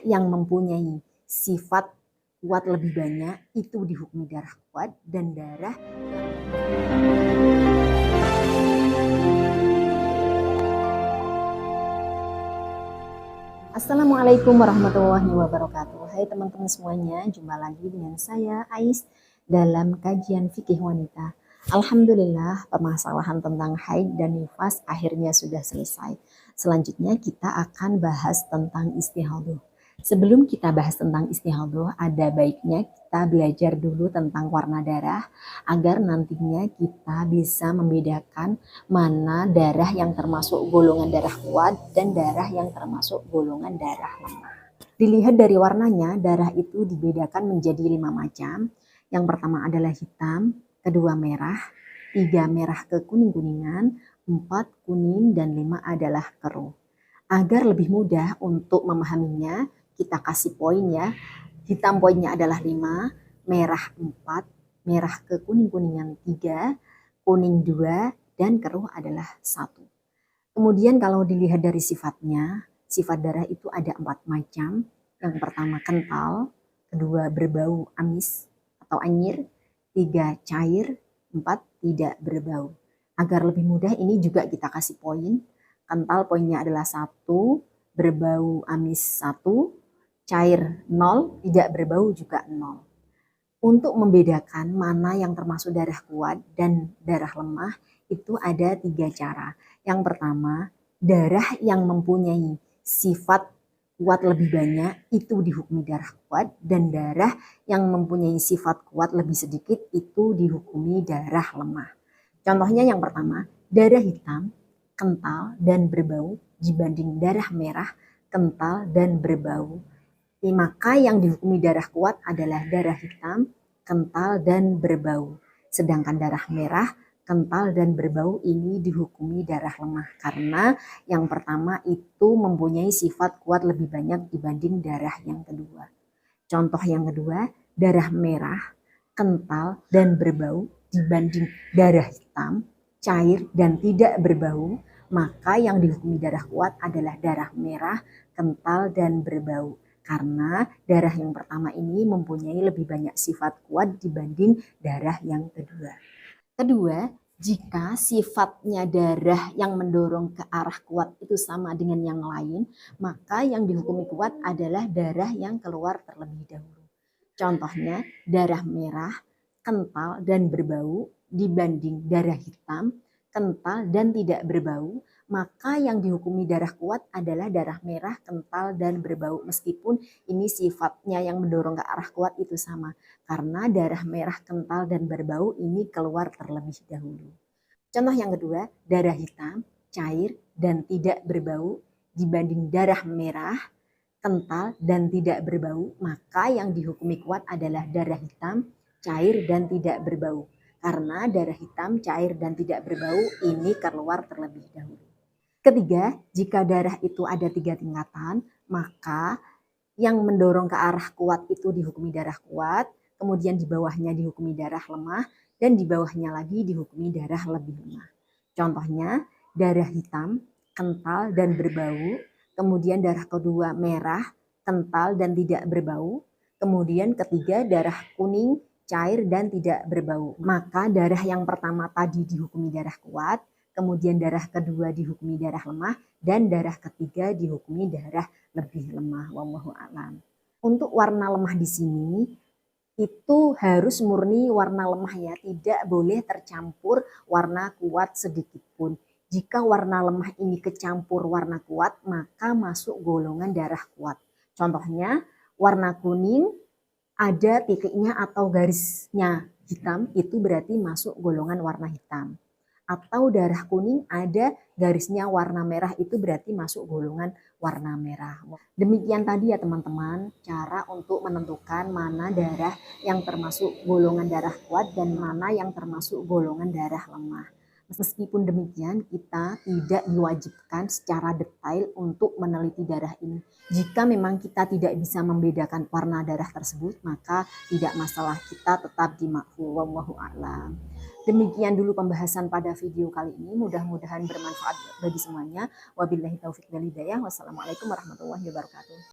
yang mempunyai sifat kuat lebih banyak itu dihukumi darah kuat, dan darah Assalamualaikum warahmatullahi wabarakatuh. Hai teman-teman semuanya, jumpa lagi dengan saya Ais dalam kajian fikih wanita. Alhamdulillah, permasalahan tentang haid dan nifas akhirnya sudah selesai. Selanjutnya kita akan bahas tentang istihadah. Sebelum kita bahas tentang istihadah, ada baiknya kita belajar dulu tentang warna darah agar nantinya kita bisa membedakan mana darah yang termasuk golongan darah kuat dan darah yang termasuk golongan darah lemah. Dilihat dari warnanya, darah itu dibedakan menjadi 5 macam. Yang pertama adalah hitam, kedua merah, 3 merah ke kuning-kuningan, 4 kuning, dan 5 adalah keruh. Agar lebih mudah untuk memahaminya, kita kasih poin ya. Hitam poinnya adalah 5, merah 4, merah ke kuning-kuningan 3, kuning 2, dan keruh adalah 1. Kemudian kalau dilihat dari sifatnya, sifat darah itu ada 4 macam. Yang pertama kental, kedua berbau amis atau anyir, 3 cair, 4 tidak berbau. Agar lebih mudah ini juga kita kasih poin. Kental poinnya adalah 1, berbau amis 1, cair 0, tidak berbau juga 0. Untuk membedakan mana yang termasuk darah kuat dan darah lemah itu ada 3 cara. Yang pertama, darah yang mempunyai sifat kuat lebih banyak itu dihukumi darah kuat, dan darah yang mempunyai sifat kuat lebih sedikit itu dihukumi darah lemah. Contohnya yang pertama, darah hitam, kental dan berbau dibanding darah merah, kental dan berbau. Maka yang dihukumi darah kuat adalah darah hitam, kental dan berbau. Sedangkan darah merah, kental dan berbau ini dihukumi darah lemah karena yang pertama itu mempunyai sifat kuat lebih banyak dibanding darah yang kedua. Contoh yang kedua, darah merah, kental dan berbau dibanding darah hitam, cair dan tidak berbau, maka yang dihukumi darah kuat adalah darah merah, kental dan berbau. Karena darah yang pertama ini mempunyai lebih banyak sifat kuat dibanding darah yang kedua. Kedua, jika sifatnya darah yang mendorong ke arah kuat itu sama dengan yang lain, maka yang dihukumi kuat adalah darah yang keluar terlebih dahulu. Contohnya, darah merah, kental dan berbau dibanding darah hitam, kental dan tidak berbau, maka yang dihukumi darah kuat adalah darah merah, kental dan berbau, meskipun ini sifatnya yang mendorong ke arah kuat itu sama, karena darah merah, kental dan berbau ini keluar terlebih dahulu. Contoh yang kedua, darah hitam, cair dan tidak berbau dibanding darah merah, kental dan tidak berbau, maka yang dihukumi kuat adalah darah hitam, cair dan tidak berbau, karena darah hitam, cair dan tidak berbau ini keluar terlebih dahulu. Ketiga, jika darah itu ada 3 tingkatan, maka yang mendorong ke arah kuat itu dihukumi darah kuat, kemudian di bawahnya dihukumi darah lemah, dan di bawahnya lagi dihukumi darah lebih lemah. Contohnya, darah hitam, kental dan berbau, kemudian darah kedua merah, kental dan tidak berbau, kemudian ketiga darah kuning, cair dan tidak berbau. Maka darah yang pertama tadi dihukumi darah kuat, kemudian darah kedua dihukumi darah lemah, dan darah ketiga dihukumi darah lebih lemah. Wallahu a'lam. Untuk warna lemah di sini itu harus murni warna lemah ya, tidak boleh tercampur warna kuat sedikit pun. Jika warna lemah ini kecampur warna kuat, maka masuk golongan darah kuat. Contohnya warna kuning ada titiknya atau garisnya hitam, itu berarti masuk golongan warna hitam. Atau darah kuning ada garisnya warna merah, itu berarti masuk golongan warna merah. Demikian tadi ya teman-teman, cara untuk menentukan mana darah yang termasuk golongan darah kuat dan mana yang termasuk golongan darah lemah. Meskipun demikian, kita tidak diwajibkan secara detail untuk meneliti darah ini. Jika memang kita tidak bisa membedakan warna darah tersebut, maka tidak masalah, kita tetap dimakfu. Wallahu a'lam. Demikian dulu pembahasan pada video kali ini. Mudah-mudahan bermanfaat bagi semuanya. Wabillahi taufiq wal hidayah. Wassalamualaikum warahmatullahi wabarakatuh.